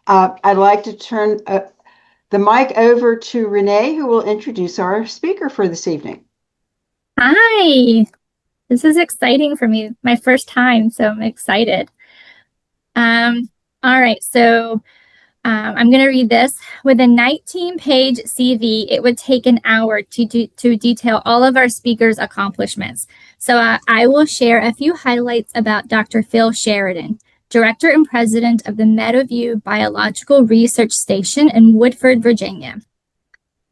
I'd like to turn the mic over to Renee, who will introduce our speaker for this evening. Hi, this is exciting for me. My first time, so I'm excited. Um, all right, so I'm going to read this. With a 19-page CV, it would take an hour to detail all of our speakers' accomplishments. So I will share a few highlights about Dr. Phil Sheridan, Director and President of the Meadowview Biological Research Station in Woodford, Virginia.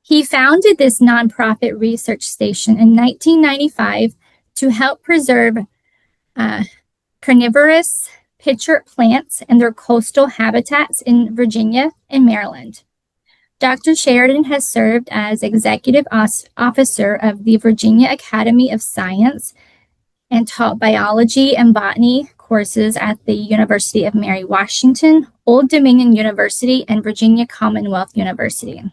He founded this nonprofit research station in 1995 to help preserve uh, carnivorous pitcher plants and their coastal habitats in Virginia and Maryland. Dr. Sheridan has served as executive officer of the Virginia Academy of Science and taught biology and botany courses at the University of Mary Washington, Old Dominion University, and Virginia Commonwealth University.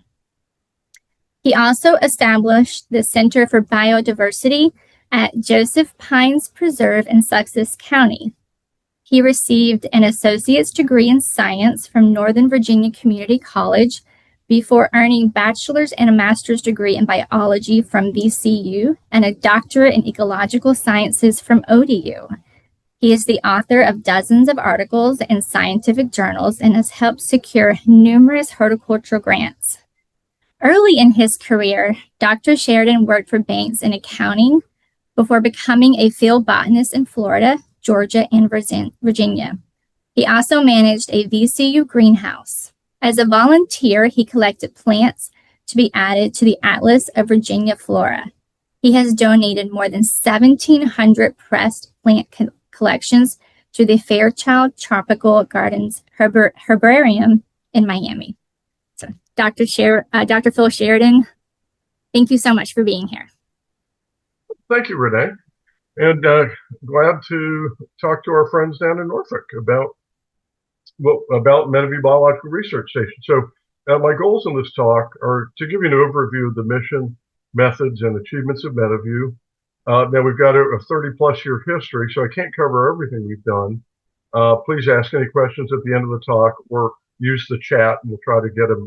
He also established the Center for Biodiversity at Joseph Pines Preserve in Sussex County. He received an associate's degree in science from Northern Virginia Community College before earning a bachelor's and a master's degree in biology from VCU and a doctorate in ecological sciences from ODU. He is the author of dozens of articles in scientific journals and has helped secure numerous horticultural grants. Early in his career, Dr. Sheridan worked for banks in accounting before becoming a field botanist in Florida, Georgia, and Virginia. He also managed a VCU greenhouse. As a volunteer, he collected plants to be added to the Atlas of Virginia Flora. He has donated more than 1,700 pressed plant collections to the Fairchild Tropical Gardens Herbarium in Miami. So, Dr. Phil Sheridan, thank you so much for being here. Thank you, Renee. And glad to talk to our friends down in Norfolk about Meadowview Biological Research Station. So my goals in this talk are to give you an overview of the mission, methods, and achievements of Meadowview. Now we've got a 30-plus year history, so I can't cover everything we've done. Please ask any questions at the end of the talk or use the chat, and we'll try to get them.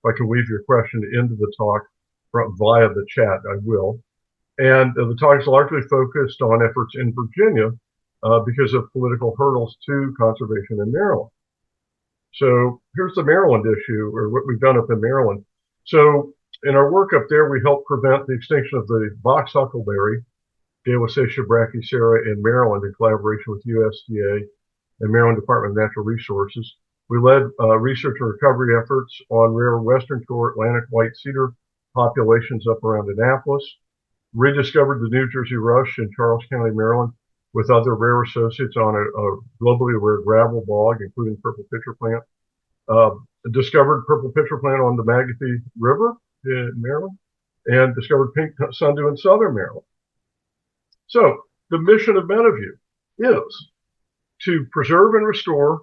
If I can weave your question into the talk via the chat, I will. And the talk is largely focused on efforts in Virginia because of political hurdles to conservation in Maryland. So here's the Maryland issue, or what we've done up in Maryland. So in our work up there, we helped prevent the extinction of the box huckleberry, Galeaceae brachycera, in Maryland in collaboration with USDA and Maryland Department of Natural Resources. We led research and recovery efforts on rare western shore Atlantic white cedar populations up around Annapolis, rediscovered the New Jersey rush in Charles County, Maryland, with other rare associates on a globally rare gravel bog, including purple pitcher plant. Discovered purple pitcher plant on the Meadowview River in Maryland, and discovered pink sundew in southern Maryland. So the mission of Meadowview is to preserve and restore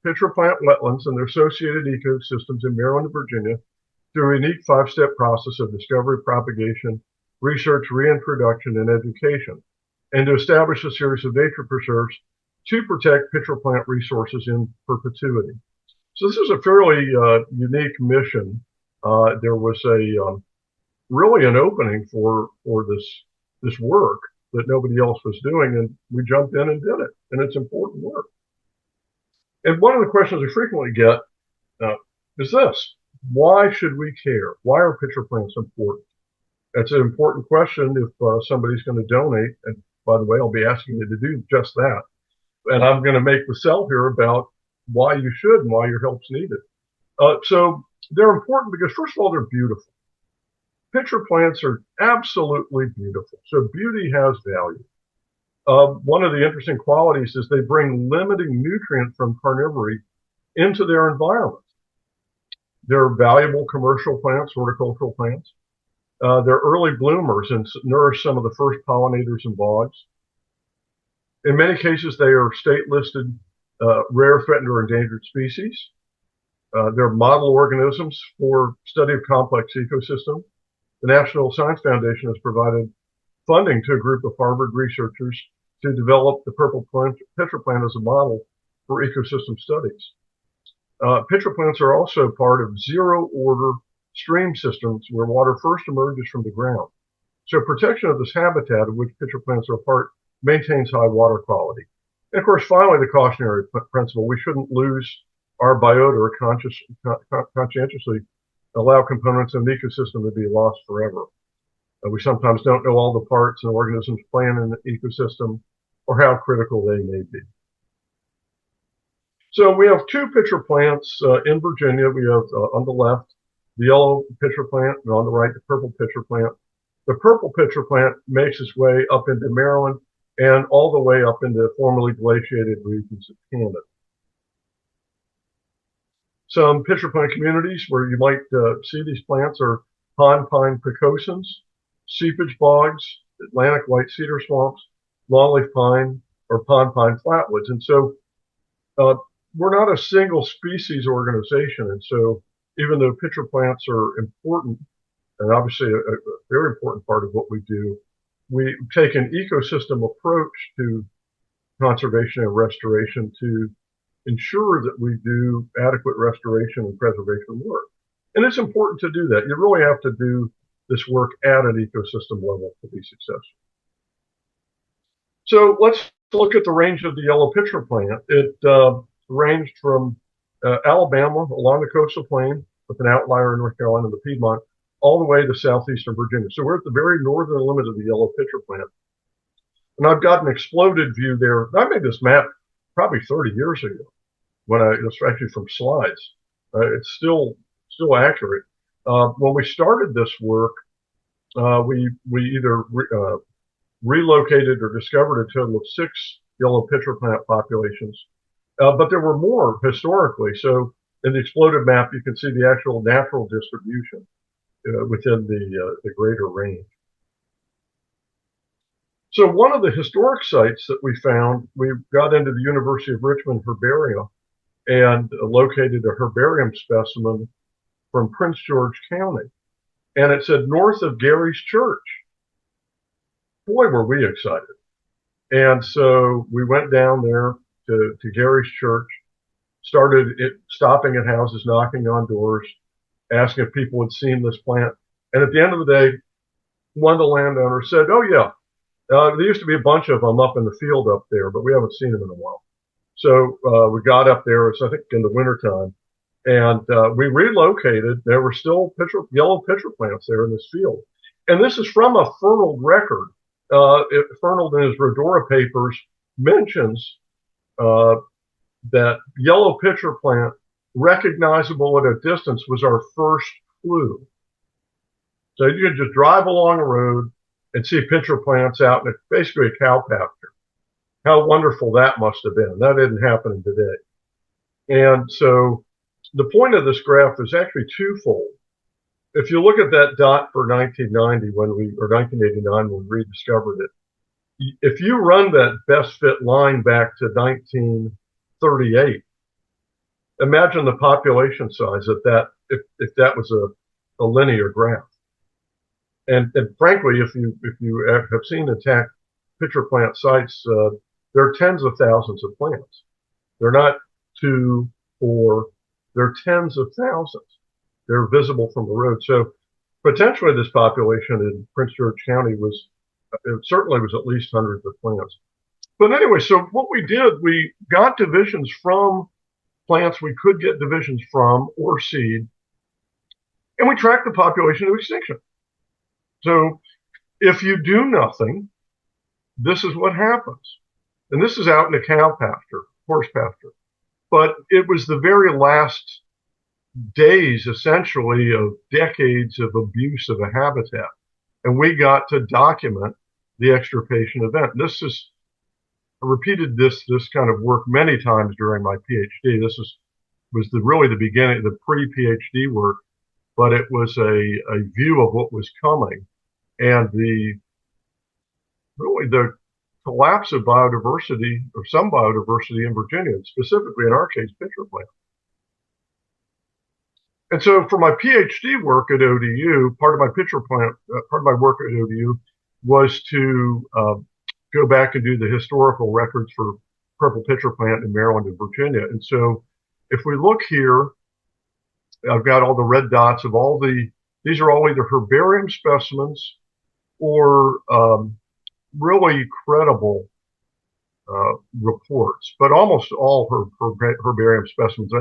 pitcher plant wetlands and their associated ecosystems in Maryland and Virginia through a unique 5-step process of discovery, propagation, research, reintroduction, and education, and to establish a series of nature preserves to protect pitcher plant resources in perpetuity. So this is a fairly unique mission. There was really an opening for this work that nobody else was doing, and we jumped in and did it, and it's important work. And one of the questions we frequently get is this: why should we care? Why are pitcher plants important? That's an important question if somebody's going to donate. And by the way, I'll be asking you to do just that. And I'm going to make the sell here about why you should and why your help's needed. So they're important because, first of all, they're beautiful. Pitcher plants are absolutely beautiful. So beauty has value. One of the interesting qualities is they bring limiting nutrient from carnivory into their environment. They're valuable commercial plants, horticultural plants. They're early bloomers and nourish some of the first pollinators in bogs. In many cases, they are state-listed rare, threatened, or endangered species. They're model organisms for study of complex ecosystems. The National Science Foundation has provided funding to a group of Harvard researchers to develop the purple pitcher plant as a model for ecosystem studies. Pitcher plants are also part of zero-order stream systems where water first emerges from the ground. So protection of this habitat, of which pitcher plants are a part, maintains high water quality. And of course, finally, the cautionary principle: we shouldn't lose our biota or conscientiously allow components of an ecosystem to be lost forever. We sometimes don't know all the parts and organisms playing in the ecosystem or how critical they may be. So we have two pitcher plants in Virginia. We have on the left the yellow pitcher plant, and on the right the purple pitcher plant. The purple pitcher plant makes its way up into Maryland and all the way up into formerly glaciated regions of Canada. Some pitcher plant communities where you might see these plants are pond pine precocens, seepage bogs, Atlantic white cedar swamps, longleaf pine, or pond pine flatwoods. And so we're not a single species organization. And so even though pitcher plants are important, and obviously a very important part of what we do, we take an ecosystem approach to conservation and restoration to ensure that we do adequate restoration and preservation work. And it's important to do that. You really have to do this work at an ecosystem level to be successful. So let's look at the range of the yellow pitcher plant. It ranged from Alabama along the coastal plain with an outlier in North Carolina and the Piedmont, all the way to southeastern Virginia. So we're at the very northern limit of the yellow pitcher plant. And I've got an exploded view there. I made this map probably 30 years ago when it was actually from slides. It's still accurate. When we started this work, we either relocated or discovered a total of 6 yellow pitcher plant populations, but there were more historically. So in the exploded map, you can see the actual natural distribution within the greater range. So one of the historic sites that we found, we got into the University of Richmond Herbaria and located a herbarium specimen from Prince George County. And it said north of Gary's Church. Boy, were we excited. And so we went down there to Gary's Church, started stopping at houses, knocking on doors, asking if people had seen this plant. And at the end of the day, one of the landowners said, oh yeah, there used to be a bunch of them up in the field up there, but we haven't seen them in a while. So we got up there, it's I think in the wintertime, and we relocated. There were still yellow pitcher plants there in this field. And this is from a Fernald record. Fernald in his Rhodora papers mentions that yellow pitcher plant, recognizable at a distance, was our first clue. So you could just drive along a road and see pitcher plants out in basically a cow pasture. How wonderful that must have been. That isn't happening today. And so the point of this graph is actually twofold. If you look at that dot for 1990 or 1989 when we rediscovered it, if you run that best fit line back to 1938, imagine the population size of that if that was a linear graph. And frankly, if you have seen intact pitcher plant sites, there are tens of thousands of plants. They're not 2, 4, they're tens of thousands. They're visible from the road. So potentially this population in Prince George County certainly was at least hundreds of plants. But anyway, so what we did, we got divisions from plants we could get divisions from or seed, and we tracked the population to extinction. So if you do nothing, this is what happens. And this is out in a cow pasture, horse pasture. But it was the very last days, essentially, of decades of abuse of a habitat. And we got to document the extirpation event. I repeated this kind of work many times during my PhD. This was really the beginning, the pre-PhD work, but it was a view of what was coming. And the collapse of biodiversity, or some biodiversity in Virginia, specifically in our case, pitcher plant. And so for my PhD work at ODU, part of my work at ODU was to go back and do the historical records for purple pitcher plant in Maryland and Virginia. And so if we look here, I've got all the red dots of these are all either herbarium specimens or really credible reports, but almost all herbarium specimens.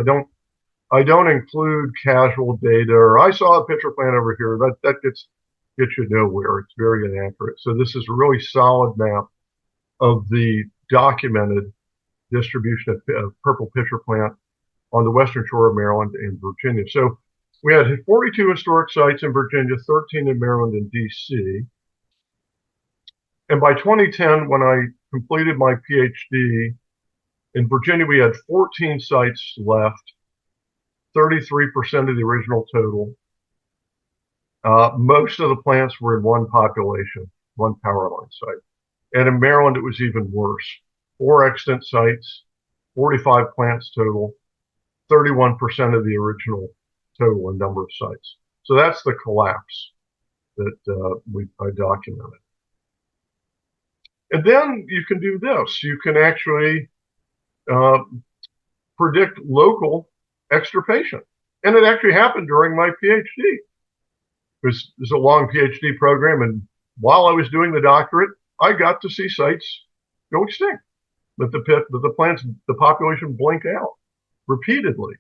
I don't include casual data, or I saw a pitcher plant over here. That gets you nowhere. It's very inaccurate. So this is a really solid map of the documented distribution of purple pitcher plant on the western shore of Maryland and Virginia. So we had 42 historic sites in Virginia, 13 in Maryland and DC. And by 2010, when I completed my PhD in Virginia, we had 14 sites left, 33% of the original total. Most of the plants were in one population, one power line site. And in Maryland, it was even worse. 4 extant sites, 45 plants total, 31% of the original total in number of sites. So that's the collapse that I documented. And then you can do this. You can actually predict local extirpation. And it actually happened during my PhD. It was a long PhD program, and while I was doing the doctorate, I got to see sites go extinct, that the population blink out repeatedly.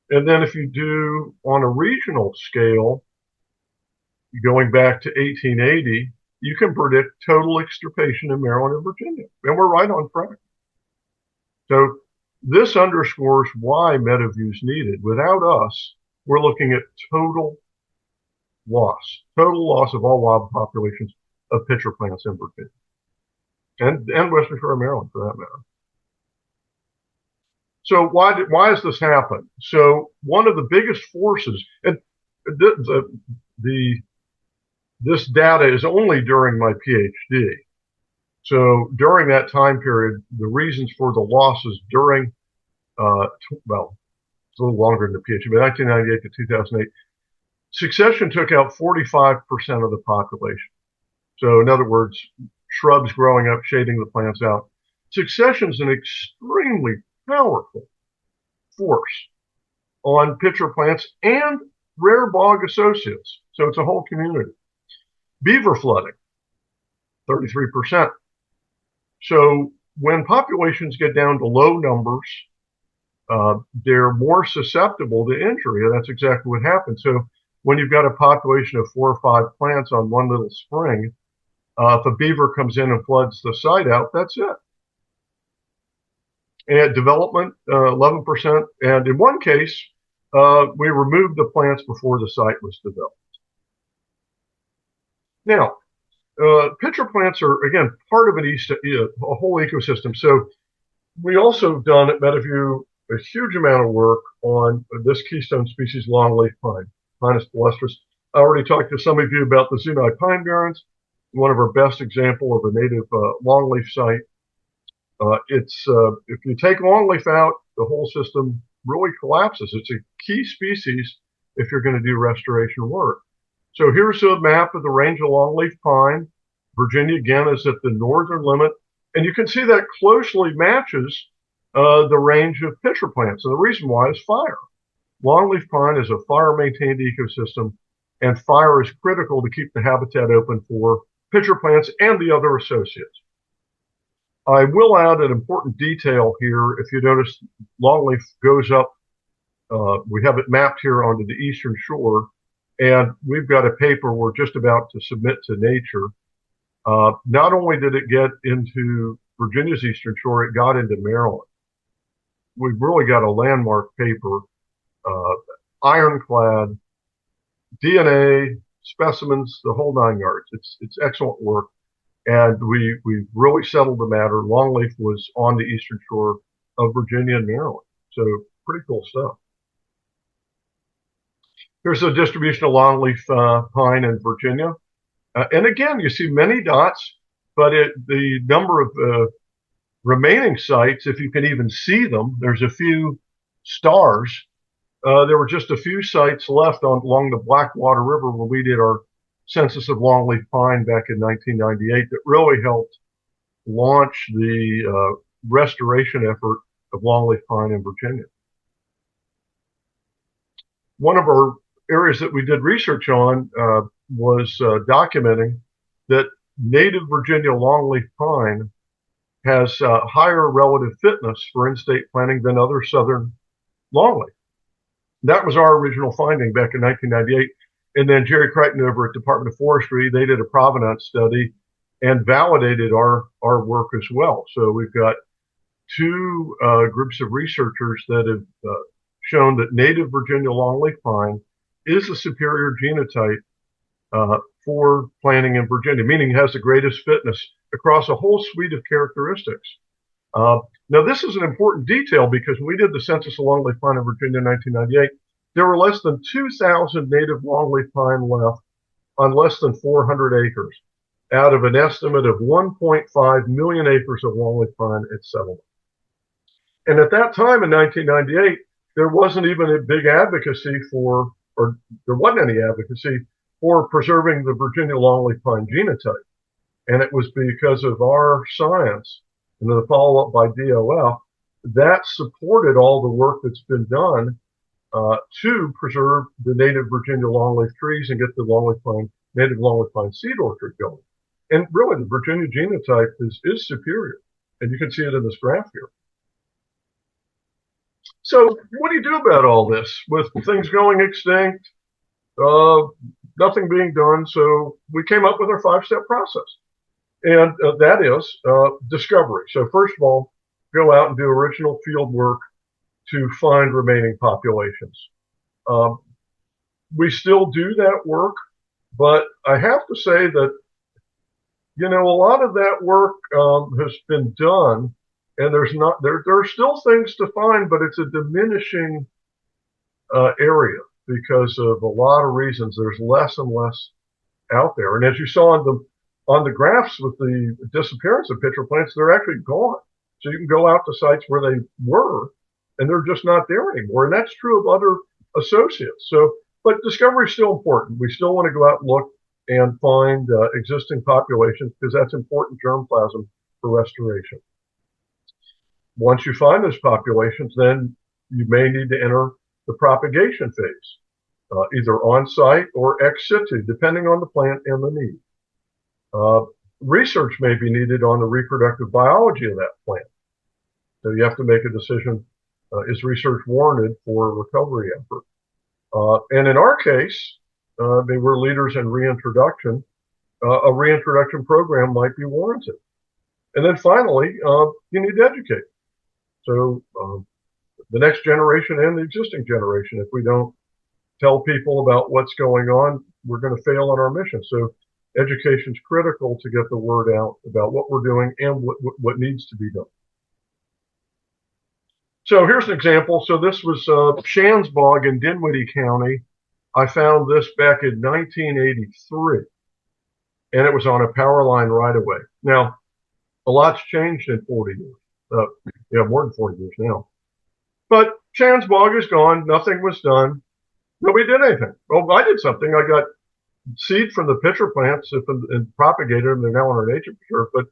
And then if you do on a regional scale, going back to 1880, you can predict total extirpation in Maryland and Virginia. And we're right on track. So this underscores why Meadowview is needed. Without us, we're looking at total loss of all wild populations of pitcher plants in Virginia and western shore of Maryland for that matter. So why has this happened? So one of the biggest forces, and this data is only during my PhD. So during that time period, the reasons for the losses during, well, it's a little longer than the PhD, but 1998 to 2008, succession took out 45% of the population. So in other words, shrubs growing up, shading the plants out. Succession is an extremely powerful force on pitcher plants and rare bog associates. So it's a whole community. Beaver flooding, 33%. So when populations get down to low numbers, they're more susceptible to injury, and that's exactly what happens. So when you've got a population of 4 or 5 plants on one little spring, if a beaver comes in and floods the site out, that's it. And development, 11%. And in one case, we removed the plants before the site was developed. Now, pitcher plants are, again, part of a whole ecosystem. So we also have done at Meadowview a huge amount of work on this keystone species, longleaf pine, Pinus palustris. I already talked to some of you about the Zuni pine barrens, one of our best example of a native longleaf site. If you take longleaf out, the whole system really collapses. It's a key species if you're going to do restoration work. So here's a map of the range of longleaf pine. Virginia, again, is at the northern limit. And you can see that closely matches the range of pitcher plants. And the reason why is fire. Longleaf pine is a fire-maintained ecosystem, and fire is critical to keep the habitat open for pitcher plants and the other associates. I will add an important detail here. If you notice, longleaf goes up. We have it mapped here onto the eastern shore, and we've got a paper we're just about to submit to Nature. Not only did it get into Virginia's eastern shore, it got into Maryland. We've really got a landmark paper, ironclad, DNA, specimens, the whole 9 yards. It's excellent work. And we really settled the matter. Longleaf was on the eastern shore of Virginia and Maryland. So pretty cool stuff. Here's a distribution of longleaf pine in Virginia. And again, you see many dots, but the number of remaining sites, if you can even see them, there's a few stars. There were just a few sites left along the Blackwater River where we did our census of longleaf pine back in 1998 that really helped launch the restoration effort of longleaf pine in Virginia. one of our areas that we did research on was documenting that native Virginia longleaf pine has higher relative fitness for in-state planting than other southern longleaf. That was our original finding back in 1998. And then Jerry Crichton over at Department of Forestry, they did a provenance study and validated our work as well. So we've got two groups of researchers that have shown that native Virginia longleaf pine is a superior genotype for planting in Virginia, meaning it has the greatest fitness across a whole suite of characteristics. Now, this is an important detail because when we did the census of longleaf pine in Virginia in 1998, there were less than 2,000 native longleaf pine left on less than 400 acres out of an estimate of 1.5 million acres of longleaf pine at settlement. And at that time in 1998, there wasn't even a big advocacy for, or there wasn't any advocacy for preserving the Virginia longleaf pine genotype. And it was because of our science and the follow-up by DOF that supported all the work that's been done to preserve the native Virginia longleaf trees and get the native longleaf pine seed orchard going. And really, the Virginia genotype is superior. And you can see it in this graph here. So what do you do about all this with things going extinct, nothing being done? So we came up with our 5-step process. And that is discovery. So first of all, go out and do original field work to find remaining populations. We still do that work, but I have to say that, you know, a lot of that work has been done, and there are still things to find, but it's a diminishing area because of a lot of reasons. There's less and less out there. And as you saw on the graphs with the disappearance of pitcher plants, they're actually gone. So you can go out to sites where they were, and they're just not there anymore. And that's true of other associates. So, but discovery is still important. We still want to go out and look and find existing populations because that's important germplasm for restoration. Once you find those populations, then you may need to enter the propagation phase, either on site or ex situ, depending on the plant and the need. Research may be needed on the reproductive biology of that plant. So you have to make a decision, is research warranted for a recovery effort? And in our case, we're leaders in reintroduction. A reintroduction program might be warranted. And then finally, you need to educate. So the next generation and the existing generation, if we don't tell people about what's going on, we're going to fail on our mission. So education is critical to get the word out about what we're doing and what needs to be done. So here's an example. So this was Shands Bog in Dinwiddie County. I found this back in 1983, and it was on a power line right away. Now, a lot's changed in 40 years. Yeah, more than 40 years now. But Shands Bog is gone. Nothing was done. Nobody did anything. Well, I did something. I got seed from the pitcher plants and propagated them. They're now on our nature preserve, but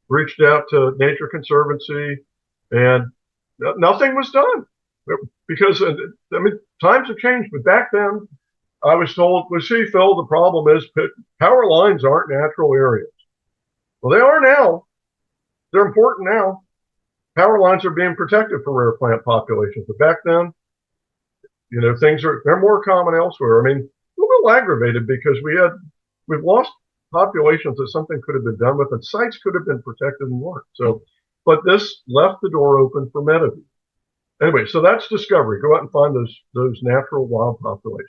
reached out to Nature Conservancy, and nothing was done because, I mean, times have changed. But back then, I was told, well, see, Phil, the problem is power lines aren't natural areas. Well, they are now. They're important now. Power lines are being protected for rare plant populations. But back then, you know, they're more common elsewhere. I mean, a little aggravated because we've lost populations that something could have been done with, and sites could have been protected and weren't. So, but this left the door open for Meadowview. Anyway, so that's discovery. Go out and find those natural wild populations.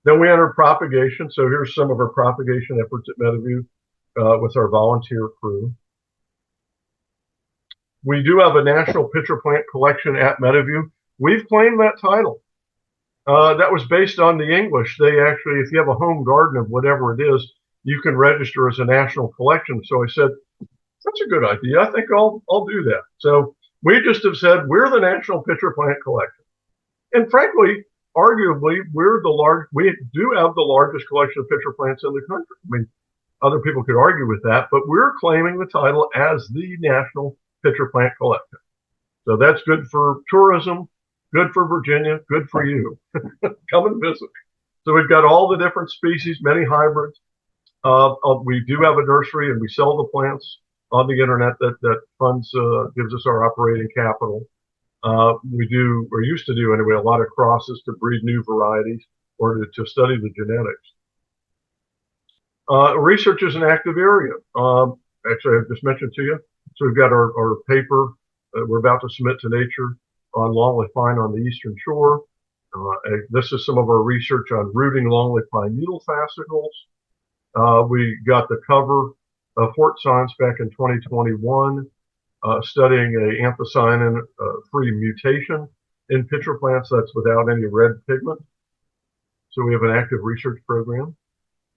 Then we enter propagation. So here's some of our propagation efforts at Meadowview with our volunteer crew. We do have a national pitcher plant collection at Meadowview. We've claimed that title. That was based on the English. They actually, if you have a home garden of whatever it is, you can register as a national collection. So I said, that's a good idea. I think I'll do that. So we just have said we're the national pitcher plant collection. And frankly, arguably, we do have the largest collection of pitcher plants in the country. I mean, other people could argue with that, but we're claiming the title as the national pitcher plant collection. So that's good for tourism. Good for Virginia, good for you. Come and visit. So we've got all the different species, many hybrids. We do have a nursery, and we sell the plants on the internet that funds gives us our operating capital. We do, or used to do anyway, a lot of crosses to breed new varieties or to study the genetics. Research is an active area. Actually, I just mentioned to you. So we've got our paper we're about to submit to Nature on longleaf pine on the eastern shore. This is some of our research on rooting longleaf pine needle fascicles. We got the cover of Fort Science back in 2021, studying a anthocyanin-free mutation in pitcher plants that's without any red pigment. So we have an active research program.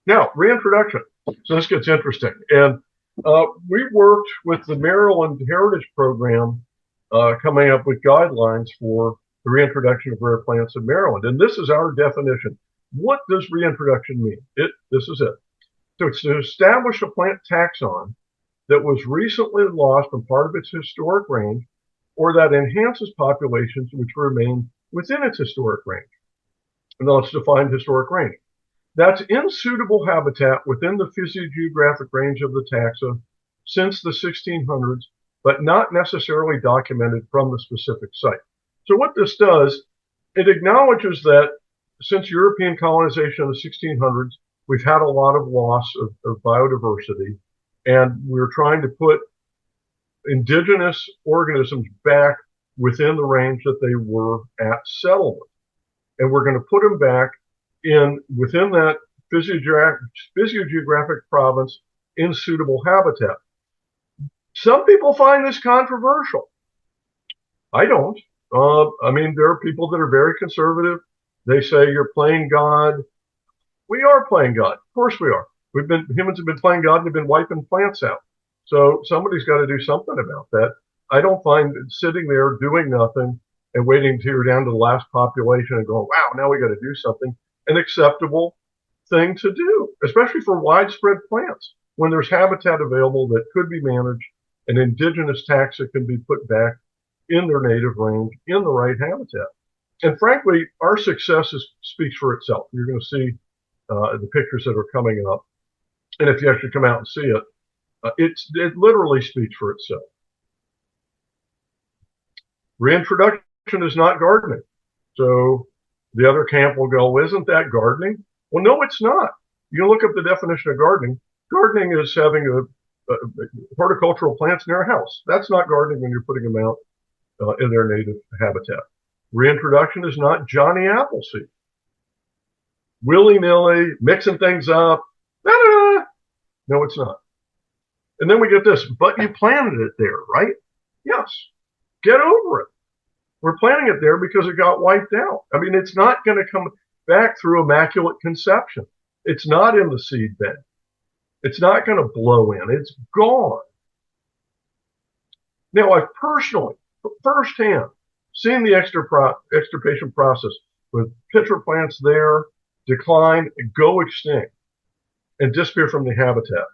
Now, reintroduction. So this gets interesting. And we worked with the Maryland Heritage Program coming up with guidelines for the reintroduction of rare plants in Maryland. And this is our definition. What does reintroduction mean? This is it. So it's to establish a plant taxon that was recently lost from part of its historic range, or that enhances populations which remain within its historic range. And then let's define historic range. That's in suitable habitat within the physiogeographic range of the taxa since the 1600s, but not necessarily documented from the specific site. So what this does, it acknowledges that since European colonization in the 1600s, we've had a lot of loss of biodiversity, and we're trying to put indigenous organisms back within the range that they were at settlement. And we're going to put them back within that physiogeographic province in suitable habitat. Some people find this controversial. I don't. I mean, there are people that are very conservative. They say you're playing God. We are playing God. Of course we are. Humans have been playing God and have been wiping plants out. So somebody's got to do something about that. I don't find sitting there doing nothing and waiting to you're down to the last population and going, wow, now we got to do something, an acceptable thing to do, especially for widespread plants. When there's habitat available that could be managed, an indigenous taxa can be put back in their native range in the right habitat. And frankly, our success speaks for itself. You're going to see the pictures that are coming up. And if you actually come out and see it, it literally speaks for itself. Reintroduction is not gardening. So the other camp will go, well, isn't that gardening? Well, no, it's not. You can look up the definition of gardening. Gardening is having horticultural plants near a house. That's not gardening when you're putting them out in their native habitat. Reintroduction is not Johnny Appleseed. Willy-nilly, mixing things up. No, it's not. And then we get this, but you planted it there, right? Yes. Get over it. We're planting it there because it got wiped out. I mean, it's not going to come back through immaculate conception. It's not in the seed bed. It's not going to blow in. It's gone. Now, I've personally, firsthand, seen the extirpation process with pitcher plants there decline, go extinct, and disappear from the habitat.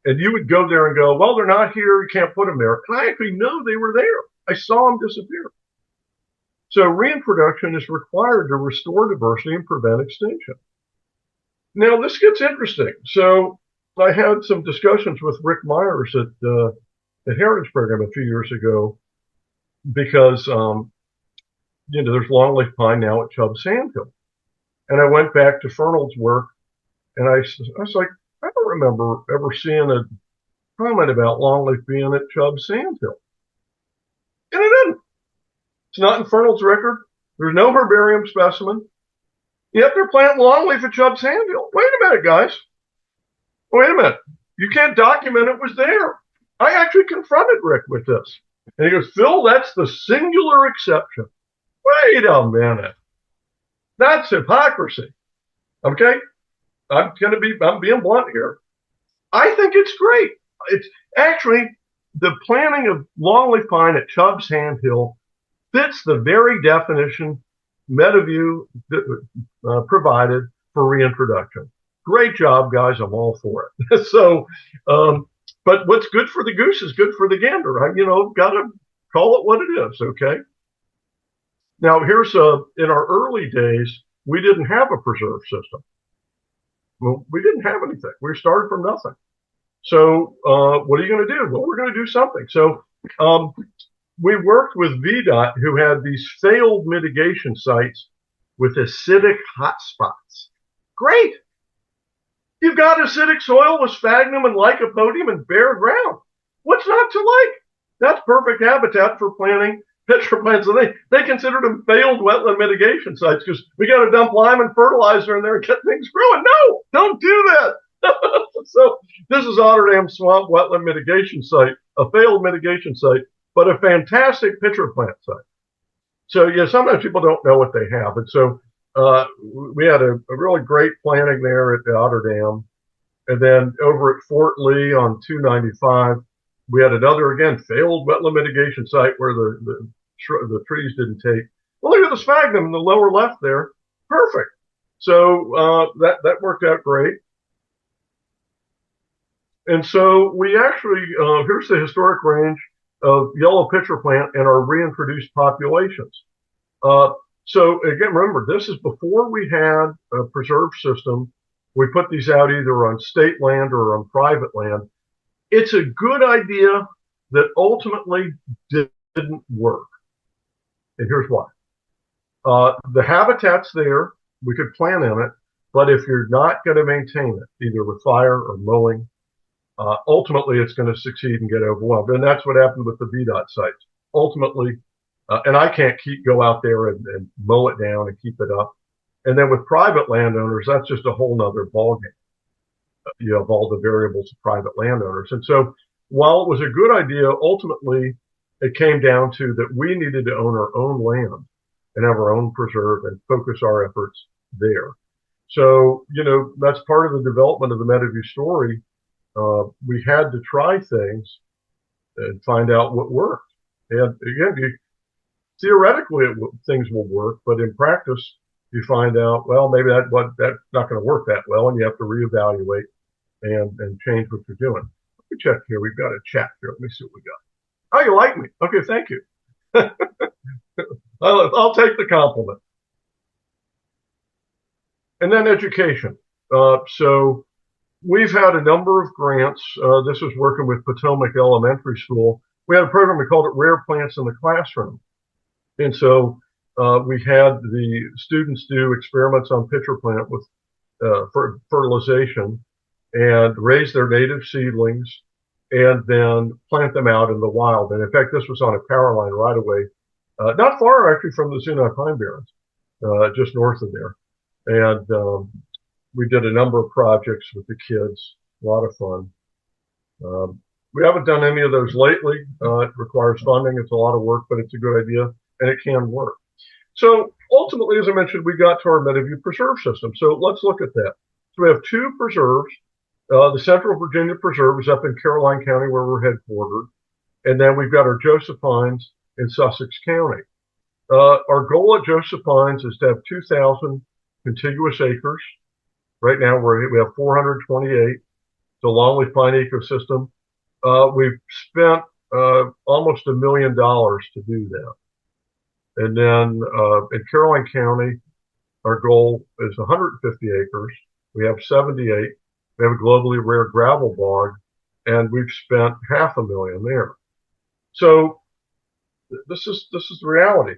And you would go there and go, well, they're not here. You can't put them there. And I actually know they were there. I saw them disappear. So reintroduction is required to restore diversity and prevent extinction. Now, this gets interesting. So I had some discussions with Rick Myers at the Heritage Program a few years ago because, there's longleaf pine now at Chubb Sandhill. And I went back to Fernald's work, and I was like, I don't remember ever seeing a comment about longleaf being at Chubb Sandhill. And it didn't. It's not in Fernald's record. There's no herbarium specimen. Yet they're planting longleaf at Chubb Sandhill. Wait a minute, guys. Wait a minute. You can't document it was there. I actually confronted Rick with this. And he goes, Phil, that's the singular exception. Wait a minute. That's hypocrisy. Okay? I'm being blunt here. I think it's great. It's actually the planting of longleaf pine at Chubb Sandhill fits the very definition Meadowview provided for reintroduction. Great job, guys. I'm all for it. So, but what's good for the goose is good for the gander. Got to call it what it is, okay? Now, here's in our early days, we didn't have a preserve system. Well, we didn't have anything. We started from nothing. So, what are you going to do? Well, we're going to do something. So, um, we worked with VDOT, who had these failed mitigation sites with acidic hotspots. Great. You've got acidic soil with sphagnum and lycopodium and bare ground. What's not to like? That's perfect habitat for planting pitcher plants. And they considered them failed wetland mitigation sites because we got to dump lime and fertilizer in there and get things growing. No, don't do that. So this is Otterdam Swamp Wetland Mitigation Site, a failed mitigation site, but a fantastic pitcher plant site. So yeah, sometimes people don't know what they have. And so we had a really great planting there at the Otterdam. And then over at Fort Lee on 295, we had another, again, failed wetland mitigation site where the trees didn't take. Well, look at the sphagnum in the lower left there. Perfect. So that worked out great. And so we actually, here's the historic range of yellow pitcher plant and our reintroduced populations. So again, remember, this is before we had a preserve system. We put these out either on state land or on private land. It's a good idea that ultimately didn't work. And here's why. The habitat's there. We could plant in it. But if you're not going to maintain it, either with fire or mowing, ultimately it's going to succeed and get overwhelmed. And that's what happened with the VDOT sites. Ultimately, and I can't go out there and mow it down and keep it up. And then with private landowners, that's just a whole nother ballgame. You have all the variables of private landowners. And so while it was a good idea, ultimately it came down to that we needed to own our own land and have our own preserve and focus our efforts there. So, that's part of the development of the Meadowview story. We had to try things and find out what worked. And again, theoretically, things will work, but in practice, you find out, well, maybe that's not going to work that well, and you have to reevaluate and change what you're doing. Let me check here. We've got a chat here. Let me see what we got. Oh, you like me? Okay, thank you. I'll take the compliment. And then education. So we've had a number of grants. This was working with Potomac Elementary School. We had a program, we called it Rare Plants in the Classroom. And so we had the students do experiments on pitcher plant with fertilization and raise their native seedlings and then plant them out in the wild. And in fact, this was on a power line right away, not far actually from the Zuni Pine Barrens, just north of there. And we did a number of projects with the kids, a lot of fun. We haven't done any of those lately. It requires funding. It's a lot of work, but it's a good idea and it can work. So ultimately, as I mentioned, we got to our Meadowview preserve system. So let's look at that. So we have two preserves. The Central Virginia Preserve is up in Caroline County where we're headquartered. And then we've got our Josephines in Sussex County. Our goal at Josephines is to have 2,000 contiguous acres. Right now we have 428. It's a longleaf pine ecosystem. We've spent almost $1 million to do that. And then in Caroline County, our goal is 150 acres. We have 78. We have a globally rare gravel bog, and we've spent $500,000 there. So this is the reality.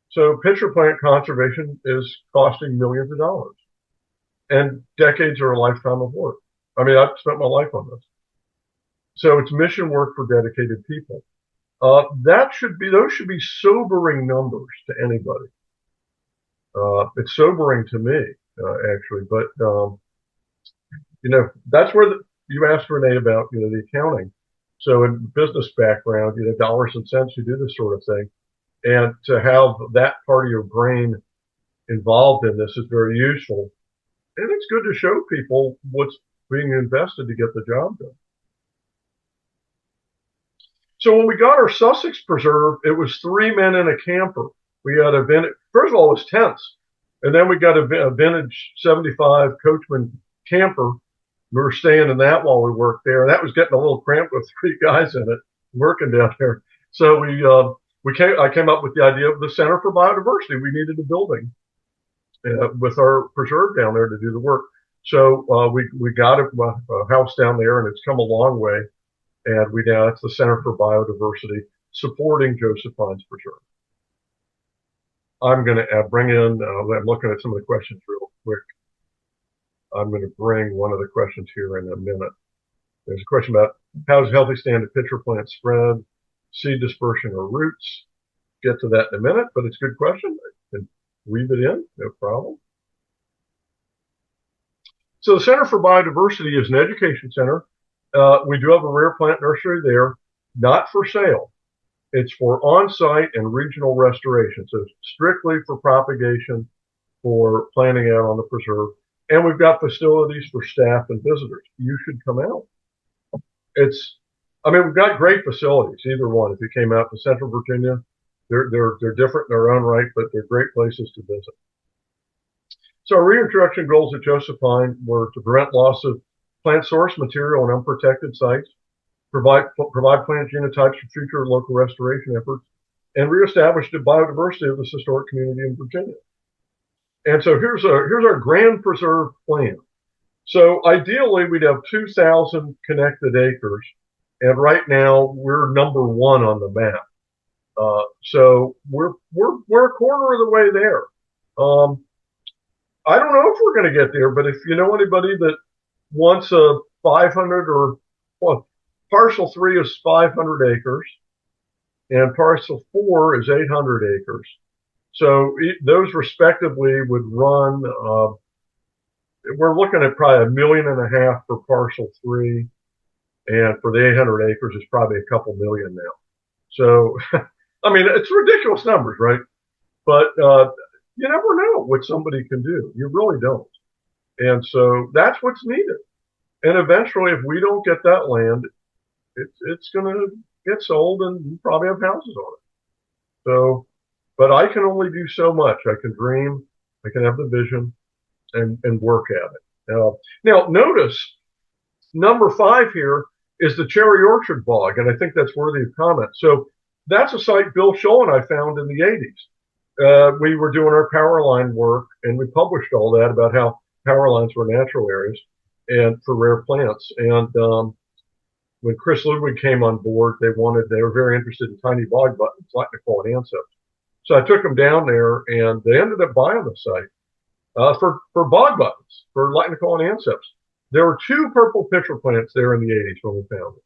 So pitcher plant conservation is costing millions of dollars, and decades or a lifetime of work. I mean, I've spent my life on this. So it's mission work for dedicated people. Those should be sobering numbers to anybody. It's sobering to me, actually, but that's where you asked Renee about, the accounting. So in business background, dollars and cents, you do this sort of thing. And to have that part of your brain involved in this is very useful. And it's good to show people what's being invested to get the job done. So when we got our Sussex Preserve, it was 3 men in a camper. We had a vintage, first of all, it was tents. And then we got a vintage 75 Coachman camper. We were staying in that while we worked there. And that was getting a little cramped with 3 guys in it working down there. So we I came up with the idea of the Center for Biodiversity. We needed a building with our preserve down there to do the work. So we got a house down there, and it's come a long way. And it's the Center for Biodiversity supporting Joseph Pines Preserve. I'm going to bring in, I'm looking at some of the questions real quick. I'm going to bring one of the questions here in a minute. There's a question about how does healthy standard pitcher plant spread, seed dispersion, or roots? Get to that in a minute, but it's a good question. I can weave it in, no problem. So the Center for Biodiversity is an education center. We do have a rare plant nursery there, not for sale. It's for on-site and regional restoration, so strictly for propagation, for planting out on the preserve. And we've got facilities for staff and visitors. You should come out. We've got great facilities, either one. If you came out to Central Virginia, they're different in their own right, but they're great places to visit. So our reintroduction goals at Joseph Pine were to prevent loss of plant source material on unprotected sites, provide plant genotypes for future local restoration efforts, and reestablish the biodiversity of this historic community in Virginia. And so here's our grand preserve plan. So ideally, we'd have 2,000 connected acres, and right now we're number 1 on the map. So we're a quarter of the way there. I don't know if we're going to get there, but if you know anybody that wants a 500 parcel 3 is 500 acres, and parcel 4 is 800 acres. So those respectively would run. We're looking at probably $1.5 million for parcel 3, and for the 800 acres, it's probably a couple million now. So, it's ridiculous numbers, right? But you never know what somebody can do. You really don't. And so that's what's needed. And eventually, if we don't get that land, it's going to get sold, and you probably have houses on it. So, but I can only do so much. I can dream, I can have the vision, and work at it. Now, notice number 5 here is the Cherry Orchard Bog, and I think that's worthy of comment. So that's a site Bill Scholl and I found in the 80s. We were doing our power line work, and we published all that about how power lines were natural areas and for rare plants. And when Chris Ludwig came on board, they were very interested in tiny bog buttons, Lightning and Anseps. So I took them down there, and they ended up buying the site for bog buttons, for Lightning and Anseps. There were 2 purple pitcher plants there in the 80s when we found it.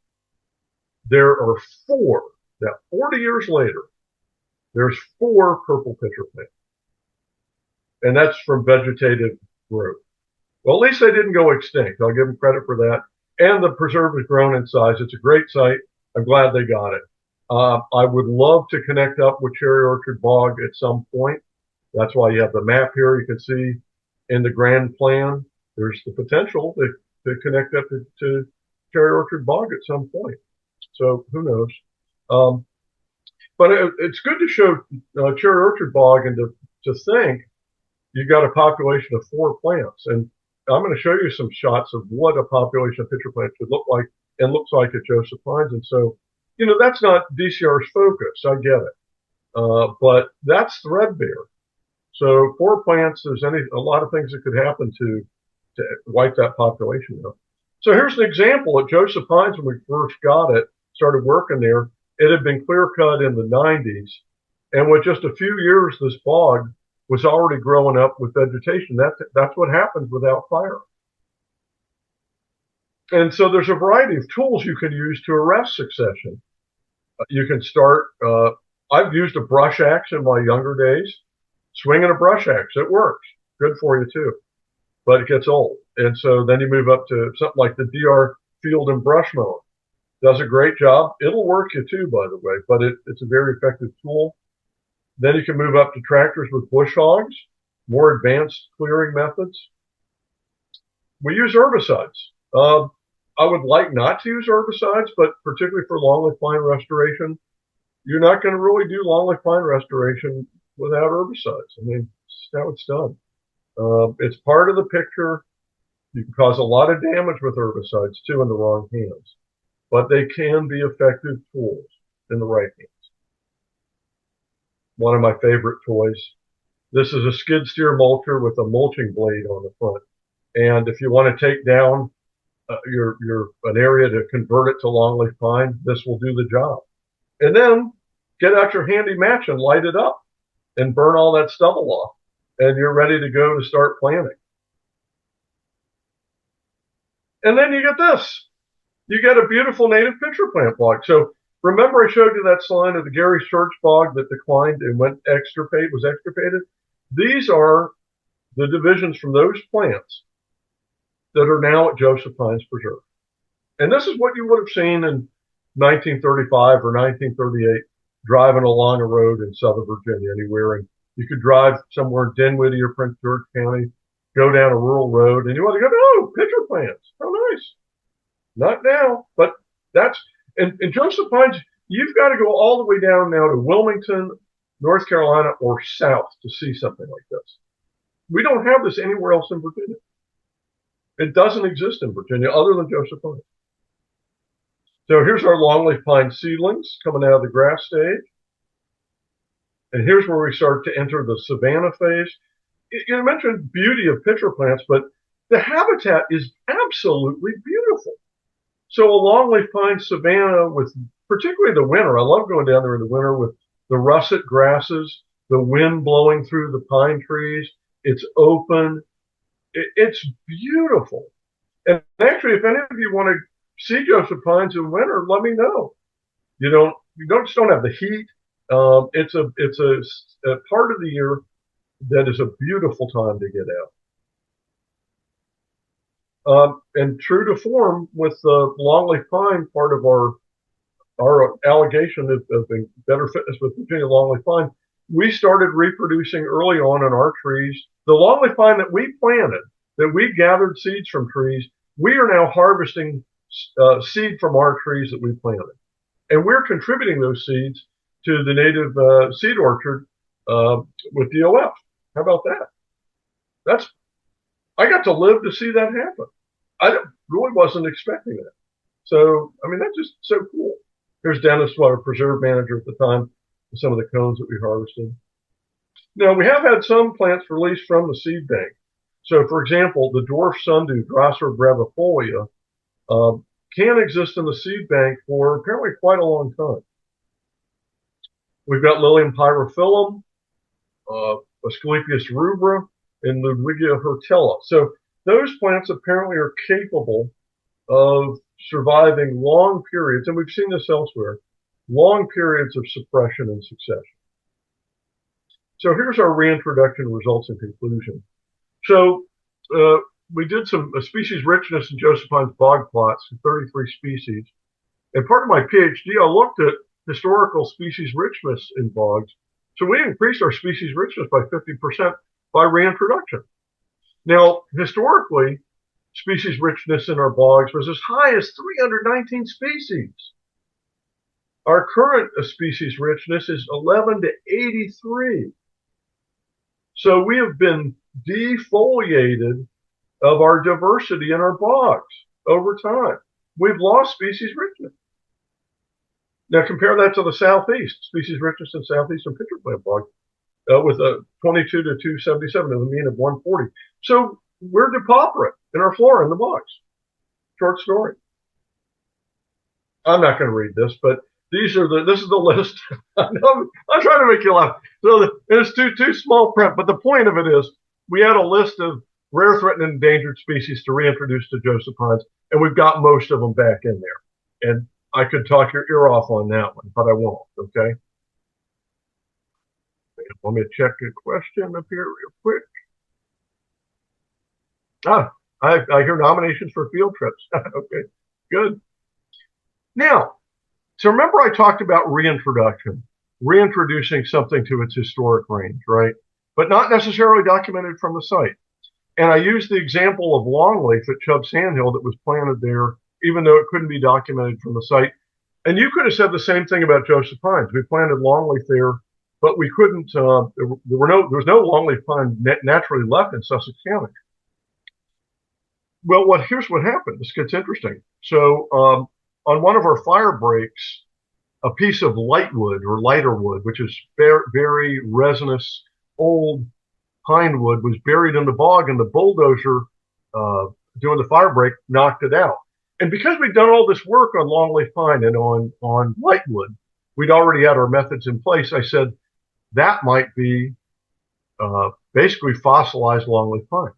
There are 4. Now, 40 years later, there's 4 purple pitcher plants. And that's from vegetative growth. Well, at least they didn't go extinct. I'll give them credit for that. And the preserve has grown in size. It's a great site. I'm glad they got it. I would love to connect up with Cherry Orchard Bog at some point. That's why you have the map here. You can see in the grand plan, there's the potential to connect up to Cherry Orchard Bog at some point. So who knows? But it's good to show Cherry Orchard Bog and to think you got a population of 4 plants. And I'm going to show you some shots of what a population of pitcher plants would look like and looks like at Joseph Pines. And so, that's not DCR's focus. I get it. But that's threadbare. So 4 plants, there's a lot of things that could happen to wipe that population out. So here's an example at Joseph Pines when we first got it, started working there. It had been clear cut in the 90s. And with just a few years, this bog was already growing up with vegetation. That's what happens without fire. And so there's a variety of tools you can use to arrest succession. You can start, I've used a brush axe in my younger days. Swinging a brush axe, it works. Good for you too. But it gets old. And so then you move up to something like the DR Field and Brush Mower. Does a great job. It'll work you too, by the way, but it's a very effective tool. Then you can move up to tractors with bush hogs, more advanced clearing methods. We use herbicides. I would like not to use herbicides, but particularly for longleaf pine restoration, you're not going to really do longleaf pine restoration without herbicides. It's how it's done. It's part of the picture. You can cause a lot of damage with herbicides too in the wrong hands, but they can be effective tools in the right hands. one of my favorite toys. This is a skid steer mulcher with a mulching blade on the front. And if you want to take down an area to convert it to longleaf pine, this will do the job. And then get out your handy match and light it up and burn all that stubble off. And you're ready to go to start planting. And then you get this. You get a beautiful native pitcher plant bog. So remember I showed you that slide of the Gary Church bog that declined and was extirpated? These are the divisions from those plants that are now at Joseph Pines Preserve. And this is what you would have seen in 1935 or 1938 driving along a road in Southern Virginia anywhere. And you could drive somewhere in Dinwiddie or Prince George County, go down a rural road, and you want to go, oh, pitcher plants. How nice. Not now, but and Joseph Pines, you've got to go all the way down now to Wilmington, North Carolina, or south to see something like this. We don't have this anywhere else in Virginia. It doesn't exist in Virginia other than Joseph Pines. So here's our longleaf pine seedlings coming out of the grass stage. And here's where we start to enter the savanna phase. You mentioned beauty of pitcher plants, but the habitat is absolutely beautiful. So a longleaf pine savanna with particularly the winter. I love going down there in the winter with the russet grasses, the wind blowing through the pine trees. It's open. It's beautiful. And actually, if any of you want to see Joseph Pines in winter, let me know. You just don't have the heat. It's a part of the year that is a beautiful time to get out. And true to form with the longleaf pine, part of our allegation of better fitness with Virginia longleaf pine, we started reproducing early on in our trees. The longleaf pine that we planted, that we gathered seeds from trees, we are now harvesting seed from our trees that we planted. And we're contributing those seeds to the native seed orchard with DOF. How about that? I got to live to see that happen. I really wasn't expecting that. So, I mean, that's just so cool. Here's Dennis, our preserve manager at the time, with some of the cones that we harvested. Now, we have had some plants released from the seed bank. So, for example, the dwarf sundew, Drosera brevifolia, can exist in the seed bank for apparently quite a long time. We've got Lilium pyrophyllum, Asclepias rubra, and Ludwigia hortella. So those plants apparently are capable of surviving long periods, and we've seen this elsewhere, long periods of suppression and succession. So here's our reintroduction results and conclusion. So we did some species richness in Joseph Pines bog plots, 33 species. And part of my PhD, I looked at historical species richness in bogs. So we increased our species richness by 50% by reintroduction. Now, historically, species richness in our bogs was as high as 319 species. Our current species richness is 11 to 83. So we have been defoliated of our diversity in our bogs over time. We've lost species richness. Now compare that to the southeast, species richness in southeastern pitcher plant bog with a 22 to 277 and a mean of 140. So we're depauperate in our flora in the bogs. Short story. I'm not going to read this, but this is the list. I'm trying to make you laugh. So it's too small print, but the point of it is we had a list of rare, threatened, and endangered species to reintroduce to Joseph Pines, and we've got most of them back in there. And I could talk your ear off on that one, but I won't, okay? Let me check a question up here real quick. I hear nominations for field trips. Okay, good. Now, so remember I talked about reintroduction, reintroducing something to its historic range, right? But not necessarily documented from the site. And I used the example of longleaf at Chubb Sandhill that was planted there, even though it couldn't be documented from the site. And you could have said the same thing about Joseph Pines. We planted longleaf there, but we couldn't, there was no longleaf pine naturally left in Sussex County. Well, here's what happened. This gets interesting. So on one of our fire breaks, a piece of light wood or lighter wood, which is very, very resinous, old pine wood, was buried in the bog, and the bulldozer doing the fire break knocked it out. And because we'd done all this work on longleaf pine and on lightwood, we'd already had our methods in place. I said that might be basically fossilized longleaf pine.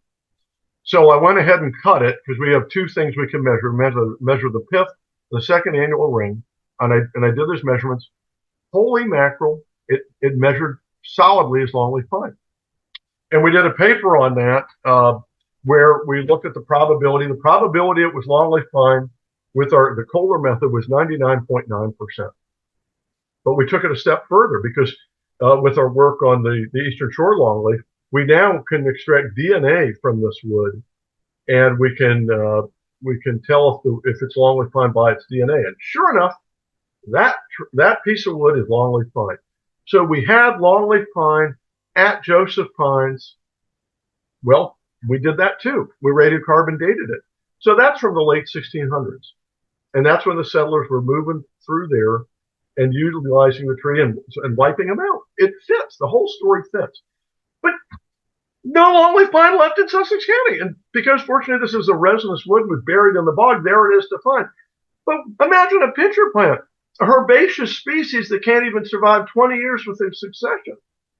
So I went ahead and cut it because we have two things we can measure: measure the pith, the second annual ring, and I did those measurements. Holy mackerel! It measured solidly as longleaf pine. And we did a paper on that where we looked at the probability. The probability it was longleaf pine with the Kohler method was 99.9%. But we took it a step further because with our work on the Eastern Shore longleaf, we now can extract DNA from this wood, and we can tell if it's longleaf pine by its DNA. And sure enough, that piece of wood is longleaf pine. So we had longleaf pine at Joseph Pines. Well, we did that too. We radiocarbon dated it. So that's from the late 1600s. And that's when the settlers were moving through there and utilizing the tree and wiping them out. It fits. The whole story fits. But no longleaf pine left in Sussex County. And because fortunately this is a resinous wood was buried in the bog, there it is to find. But imagine a pitcher plant, a herbaceous species that can't even survive 20 years within succession.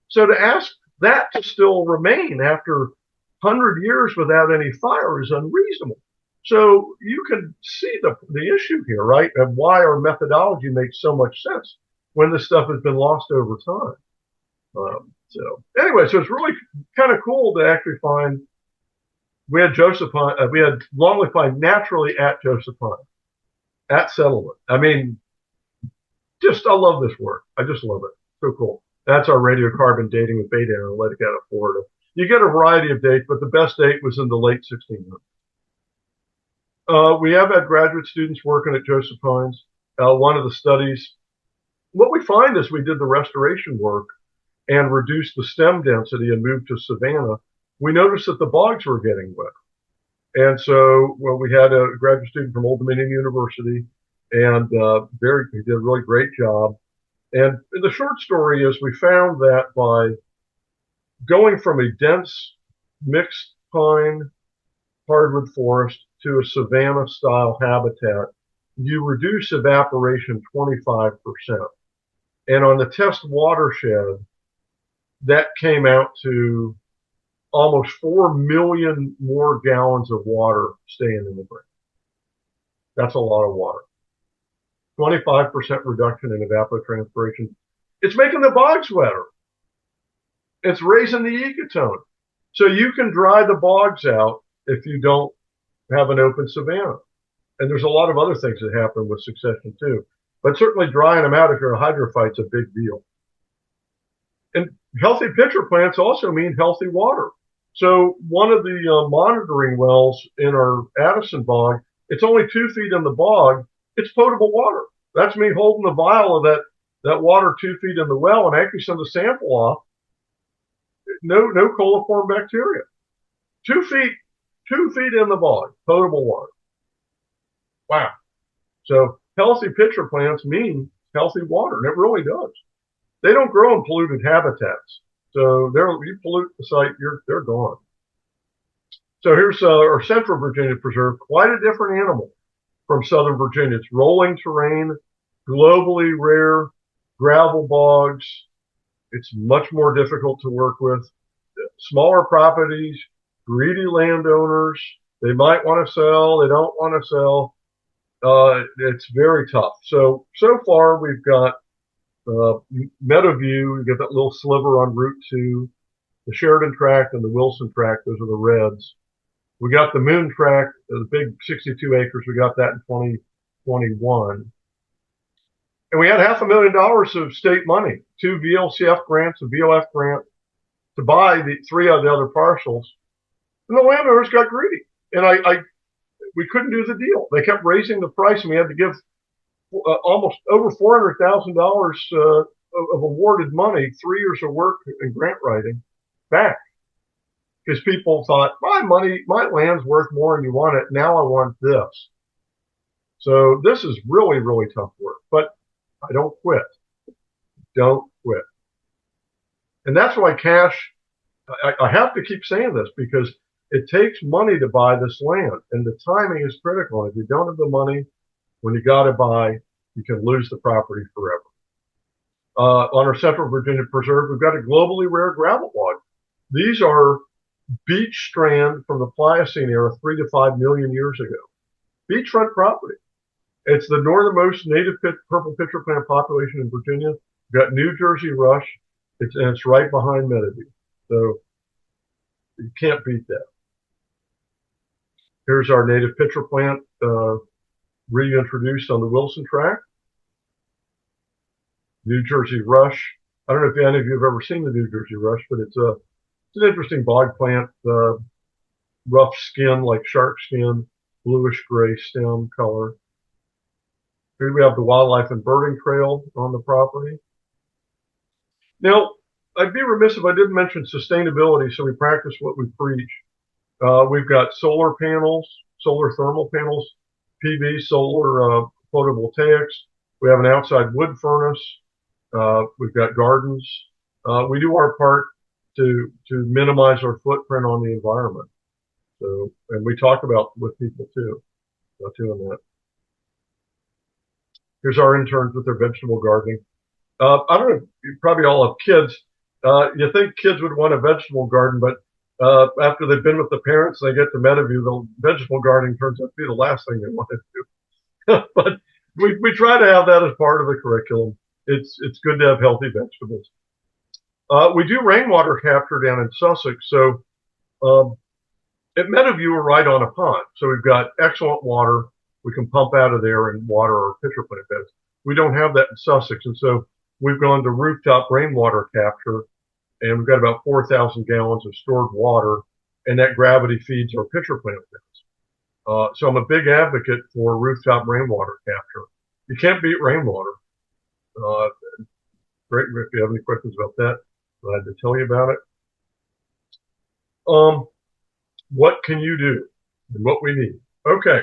So to ask that to still remain after 100 years without any fire is unreasonable. So you can see the issue here, right? And why our methodology makes so much sense when this stuff has been lost over time. So anyway, so it's really kind of cool to actually find we had longleaf pine naturally at Joseph Pine, at settlement. I mean, I love this work. I just love it. So cool. That's our radiocarbon dating with beta analytic out of Florida. You get a variety of dates, but the best date was in the late 1600s. We have had graduate students working at Joseph Pines. One of the studies, what we find is we did the restoration work and reduced the stem density and moved to savanna. We noticed that the bogs were getting wet. And so we had a graduate student from Old Dominion University, and he did a really great job. And the short story is we found that by going from a dense mixed pine hardwood forest to a savanna style habitat, you reduce evaporation 25%. And on the test watershed, that came out to almost 4 million more gallons of water staying in the ground. That's a lot of water. 25% reduction in evapotranspiration. It's making the bogs wetter. It's raising the ecotone. So you can dry the bogs out if you don't have an open savanna. And there's a lot of other things that happen with succession too. But certainly drying them out if you're a hydrophyte's a big deal. And healthy pitcher plants also mean healthy water. So one of the monitoring wells in our Addison bog, it's only 2 feet in the bog. It's potable water. That's me holding the vial of that water 2 feet in the well and actually send the sample off. No coliform bacteria. 2 feet in the bog, potable water. Wow. So healthy pitcher plants mean healthy water, and it really does. They don't grow in polluted habitats. So you pollute the site, they're gone. So here's our Central Virginia Preserve, quite a different animal from Southern Virginia. It's rolling terrain, globally rare, gravel bogs. It's much more difficult to work with. Smaller properties, greedy landowners, they might want to sell, they don't want to sell. It's very tough. So far we've got Meadowview, we get that little sliver on Route 2, the Sheridan Tract and the Wilson Tract, those are the reds. We got the Moon Tract, the big 62 acres, we got that in 2021. And we had $500,000 of state money, 2 VLCF grants, a VOF grant, to buy the 3 of the other parcels. And the landowners got greedy. And we couldn't do the deal. They kept raising the price, and we had to give almost over $400,000 of awarded money, 3 years of work and grant writing, back. Because people thought, my land's worth more and you want it. Now I want this. So this is really, really tough work. But I don't quit. Don't quit. And that's why cash, I have to keep saying this because it takes money to buy this land, and the timing is critical. If you don't have the money when you got to buy, you can lose the property forever. On our Central Virginia Preserve, we've got a globally rare gravel log. These are beach strand from the Pliocene era 3 to 5 million years ago. Beachfront property. It's the northernmost native purple pitcher plant population in Virginia. We've got New Jersey Rush. It's right behind Meadowview. So you can't beat that. Here's our native pitcher plant reintroduced on the Wilson track. New Jersey Rush. I don't know if any of you have ever seen the New Jersey Rush, but it's an interesting bog plant. Rough skin, like shark skin, bluish gray stem color. Here we have the wildlife and birding trail on the property. Now, I'd be remiss if I didn't mention sustainability, so we practice what we preach. We've got solar panels, solar thermal panels, PV, solar photovoltaics. We have an outside wood furnace. We've got gardens. We do our part to minimize our footprint on the environment. So, and we talk about with people too, about doing that. Here's our interns with their vegetable gardening. I don't know, you probably all have kids. You think kids would want a vegetable garden, but after they've been with the parents, they get to Meadowview, the vegetable gardening turns out to be the last thing they want to do. But we try to have that as part of the curriculum. It's good to have healthy vegetables. We do rainwater capture down in Sussex. So at Meadowview, we're right on a pond. So we've got excellent water. We can pump out of there and water our pitcher plant beds. We don't have that in Sussex. And so we've gone to rooftop rainwater capture, and we've got about 4,000 gallons of stored water, and that gravity feeds our pitcher plant beds. So I'm a big advocate for rooftop rainwater capture. You can't beat rainwater. Great, if you have any questions about that, glad to tell you about it. What can you do and what we need? Okay,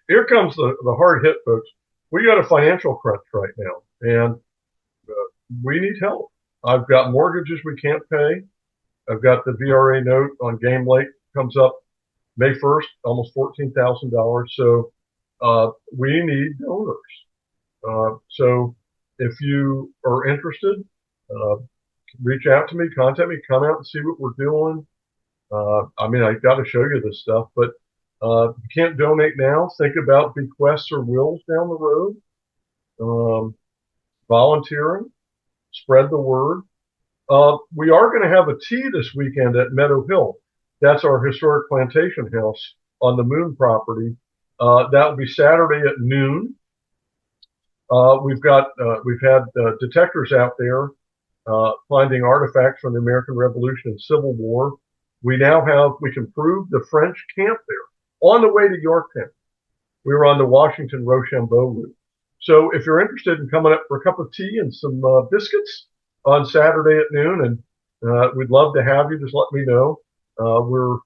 here comes the hard hit, folks. We got a financial crunch right now, and we need help. I've got mortgages we can't pay. I've got the VRA note on Game Lake comes up May 1st, almost $14,000. So we need donors. So if you are interested, reach out to me, contact me, come out and see what we're doing. I mean, I got to show you this stuff, but if you can't donate now, think about bequests or wills down the road. Volunteering, spread the word. We are going to have a tea this weekend at Meadow Hill. That's our historic plantation house on the Moon property. That will be Saturday at noon. We've had detectors out there finding artifacts from the American Revolution and Civil War. We can prove the French camped there on the way to Yorktown. We were on the Washington Rochambeau route. So if you're interested in coming up for a cup of tea and some biscuits on Saturday at noon, and we'd love to have you, just let me know. We're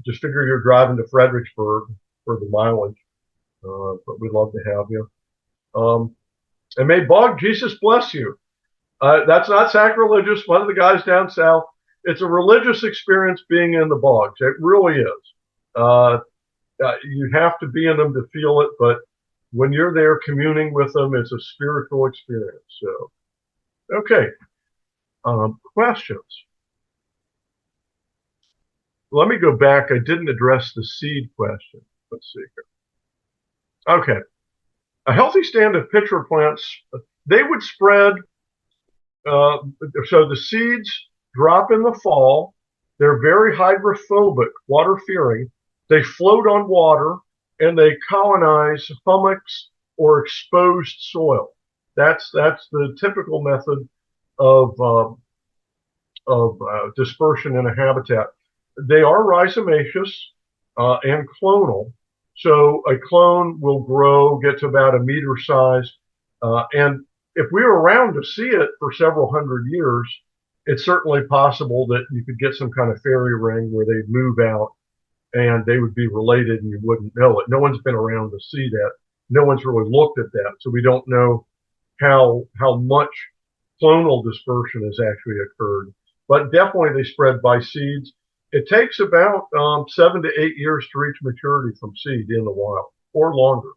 just figure you're driving to Fredericksburg for the mileage, but we'd love to have you. And may Bog Jesus bless you. That's not sacrilegious. One of the guys down south, it's a religious experience being in the bogs. It really is. You have to be in them to feel it, but when you're there communing with them, it's a spiritual experience. So, okay. Questions? Let me go back. I didn't address the seed question. Let's see here. Okay. A healthy stand of pitcher plants, they would spread. So the seeds drop in the fall. They're very hydrophobic, water-fearing. They float on water, and they colonize hummocks or exposed soil. That's the typical method of dispersion in a habitat. They are rhizomaceous and clonal. So a clone will grow, get to about a meter size. And if we were around to see it for several hundred years, it's certainly possible that you could get some kind of fairy ring where they'd move out and they would be related and you wouldn't know it. No one's been around to see that. no one's really looked at that, so we don't know how much clonal dispersion has actually occurred. But definitely they spread by seeds. It takes about 7 to 8 years to reach maturity from seed in the wild, or longer.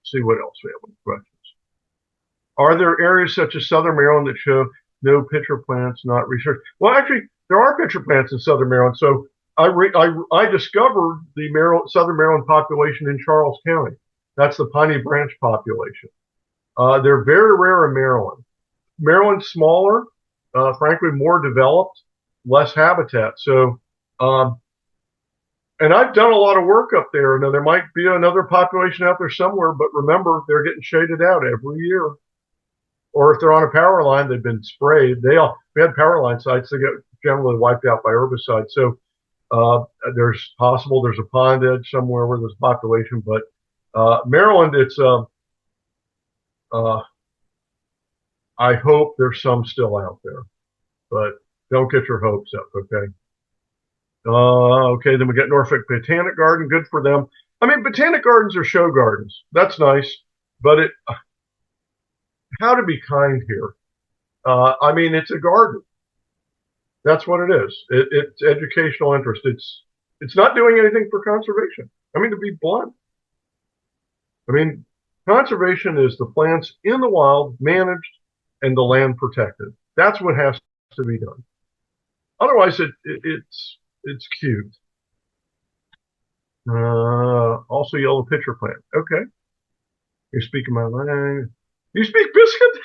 See what else we have with questions. Are there areas such as Southern Maryland that show no pitcher plants not researched? Well, actually, there are pitcher plants in Southern Maryland. So I discovered the Southern Maryland population in Charles County. That's the Piney Branch population. They're very rare in Maryland. Maryland's smaller, frankly, more developed, less habitat. So, and I've done a lot of work up there. Now, there might be another population out there somewhere, but remember, they're getting shaded out every year. Or if they're on a power line, they've been sprayed. We had power line sites that get generally wiped out by herbicides. So there's a pond edge somewhere where there's a population. But Maryland, it's I hope there's some still out there, but don't get your hopes up, okay? Okay, then we got Norfolk Botanic Garden. Good for them. I mean, botanic gardens are show gardens. That's nice, but how to be kind here? I mean, it's a garden. That's what it is. It's educational interest. It's not doing anything for conservation. I mean, to be blunt. I mean, conservation is the plants in the wild managed and the land protected. That's what has to be done. Otherwise, it's cute. Also, yellow pitcher plant. Okay, you're speaking my language. You speak biscuit?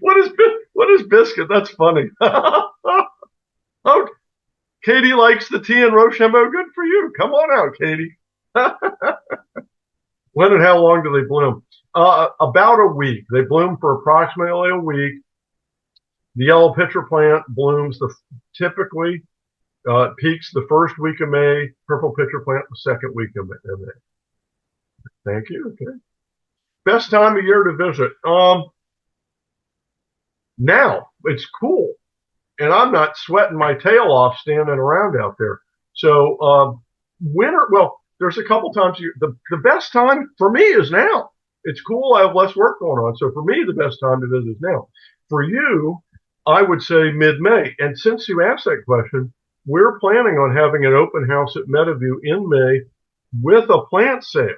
What is biscuit? That's funny. Oh, Katie likes the tea and Rochambeau. Good for you. Come on out, Katie. When and how long do they bloom? About a week. They bloom for approximately a week. The yellow pitcher plant blooms typically peaks the first week of May. Purple pitcher plant the second week of May. Thank you. Okay. Best time of year to visit. Now it's cool, and I'm not sweating my tail off standing around out there. So winter. Well, there's a couple times. The best time for me is now. It's cool. I have less work going on, so for me, the best time to visit is now. For you, I would say mid-May. And since you asked that question, we're planning on having an open house at Meadowview in May with a plant sale.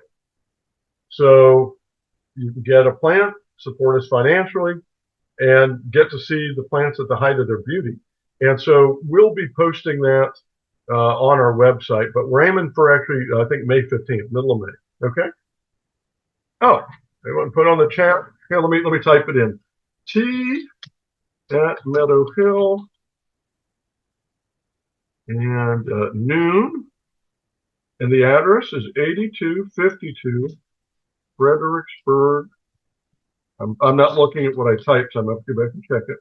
So you can get a plant, support us financially, and get to see the plants at the height of their beauty. And so we'll be posting that on our website, but we're aiming for actually, I think, May 15th, middle of May. Okay? Oh, anyone put on the chat? Here, let me type it in. T at Meadow Hill and noon. And the address is 8252 Fredericksburg. I'm not looking at what I typed, so I'm going to go back and check it.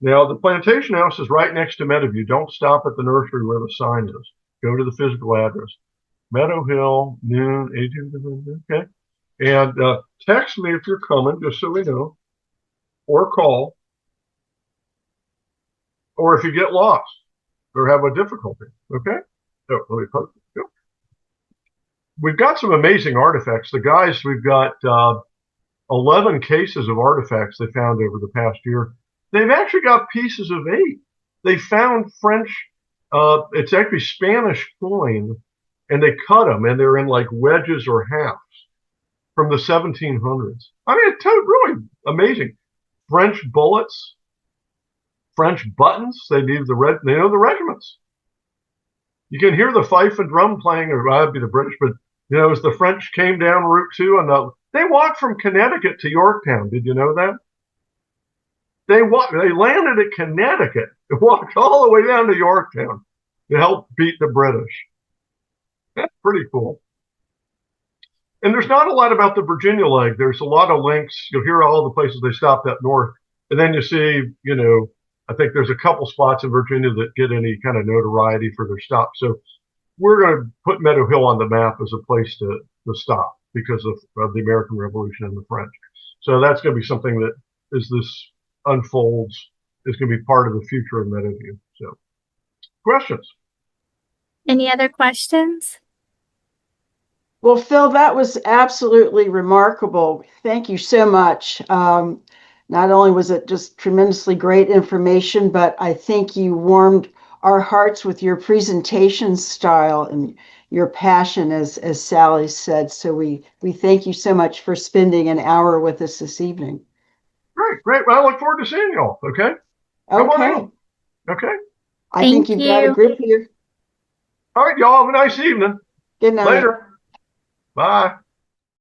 Now, the plantation house is right next to Meadowview. Don't stop at the nursery where the sign is. Go to the physical address. Meadow Hill, noon, 18. Okay. And text me if you're coming, just so we know, or call, or if you get lost or have a difficulty. Okay. So let me post it. Go. We've got some amazing artifacts. We've got 11 cases of artifacts they found over the past year. They've actually got pieces of 8. They found French, it's actually Spanish coin, and they cut them, and they're in like wedges or halves from the 1700s. I mean, it's really amazing. French bullets, French buttons. They know the regiments. You can hear the fife and drum playing, or that'd be the British, but as the French came down Route 2, and they walked from Connecticut to Yorktown. Did you know that? They landed at Connecticut and walked all the way down to Yorktown to help beat the British. That's pretty cool. And there's not a lot about the Virginia leg. There's a lot of links. You'll hear all the places they stopped up north. And then you see, I think there's a couple spots in Virginia that get any kind of notoriety for their stop. So we're going to put Meadow Hill on the map as a place to stop because of the American Revolution and the French. So that's going to be something that, as this unfolds, is going to be part of the future of Meadowview. So, questions? Any other questions? Well, Phil, that was absolutely remarkable. Thank you so much. Not only was it just tremendously great information, but I think you warmed our hearts with your presentation style and your passion, as Sally said. So we thank you so much for spending an hour with us this evening. Great, great. Well, I look forward to seeing y'all. Okay. Come on Okay. out. Okay. I think Thank you've got a you. group here. All right, y'all have a nice evening. Good night. Later. Bye.